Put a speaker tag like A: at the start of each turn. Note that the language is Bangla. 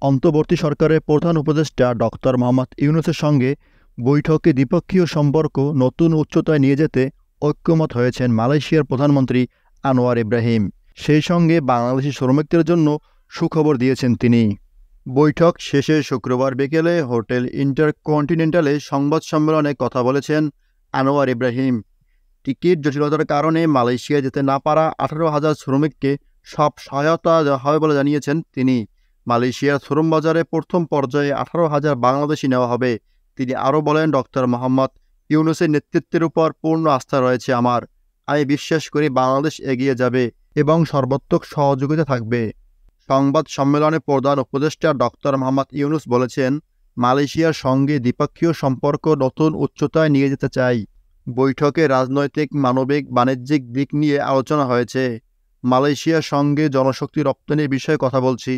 A: অন্তর্বর্তী সরকারের প্রধান উপদেষ্টা ডক্টর মোহাম্মদ ইউনূসের সঙ্গে বৈঠকে দ্বিপক্ষীয় সম্পর্ক নতুন উচ্চতায় নিয়ে যেতে ঐকমত্য হয়েছেন মালয়েশিয়ার প্রধানমন্ত্রী আনোয়ার ইব্রাহিম। সেই সঙ্গে বাংলাদেশি শ্রমিকদের জন্য সুখবর দিয়েছেন তিনি। বৈঠক শেষে শুক্রবার বিকেলে হোটেল ইন্টারকন্টিনেন্টালে সংবাদ সম্মেলনে কথা বলেছেন আনোয়ার ইব্রাহিম। টিকিট জটিলতার কারণে মালয়েশিয়া যেতে না পারা 18,000 শ্রমিককে সব সহায়তা দেওয়া হবে বলে জানিয়েছেন তিনি। মালয়েশিয়ার শ্রম বাজারে প্রথম পর্যায়ে 18,000 বাংলাদেশি নেওয়া হবে। তিনি আরও বলেন, ডক্টর মোহাম্মদ ইউনূসের নেতৃত্বের উপর পূর্ণ আস্থা রয়েছে আমার। আমি বিশ্বাস করি বাংলাদেশ এগিয়ে যাবে এবং সর্বাত্মক সহযোগিতা থাকবে। সংবাদ সম্মেলনে প্রধান উপদেষ্টা ডক্টর মোহাম্মদ ইউনূস বলেছেন, মালয়েশিয়ার সঙ্গে দ্বিপক্ষীয় সম্পর্ক নতুন উচ্চতায় নিয়ে যেতে চাই। বৈঠকে রাজনৈতিক, মানবিক, বাণিজ্যিক দিক নিয়ে আলোচনা হয়েছে। মালয়েশিয়ার সঙ্গে জনশক্তি রপ্তানির বিষয়ে কথা বলছি।